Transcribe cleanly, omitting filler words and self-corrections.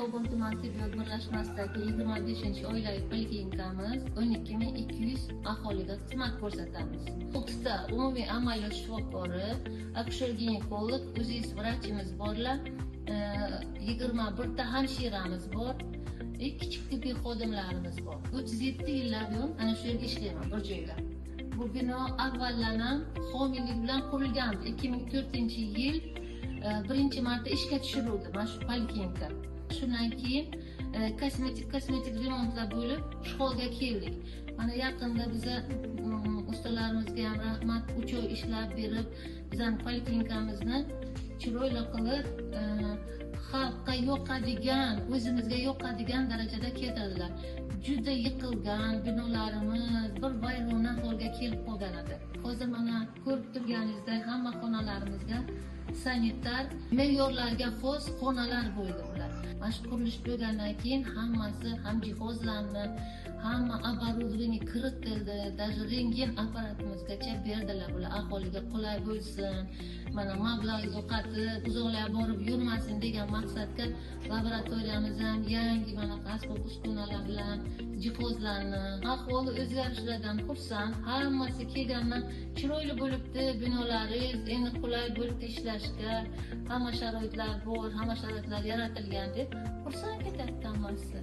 Qo'qon tuman tibbiyot birlashmasidagi 25-oilaviy poliklinikamiz 12.200 aholiga xizmat ko'rsatamiz. 6 ta umumiy amaliyot shifokori, akusher-ginekolog, o'zimiz vrachimiz borlar, 21 ta hamshiramiz bor, kichik tibbiy xodimlarimiz bor. 37 yillardan ana shu yerga ishlayman bir joyda. Bu bino avvaldan ham homiylik bilan qurilgandi. 2004-yil 1-marta ishga tushirildi mana shu poliklinika. Shundan keyin kosmetik remontlar bo'lib shu holga keldik. Mana yaqinda biza ustalarimizga ham rahmat, 3 oy ishlab berib, bizning poliklinikamizni chiroyli qilib xalqqa yoqadigan, o'zimizga yoqadigan darajada keltirdilar. Juda yiqilgan binolarimiz bir vayrona holga kelib qolgan edi. Hozir mana ko'rib turganingizdek hamma xonalarimizga sanitar me'yorlarga xos xonalar bo'ldi ular. Mana shu qurilish bo'lgandan keyin hammasi ham jihozlarni, hamma оборудование kiritildi, даже rentgen apparatimizgacha berdilar ular aholiga qulay bo'lsin. Mana mablag' yo'qotib, uzoqlarga borib yurmasin degan maqsadga laboratoriyamiz ham yangi mana asbob uskunalar bilan jihozlarni, ahvoli o'zgarishlardan xursand, hammasi kelgandan chiroyli bo'libdi, binolaringiz endi qulay bo'libdi ishlashga, hamma sharoitlar bor, hamma sharoitlar yaratilgan deb xursand ketadi hammasi.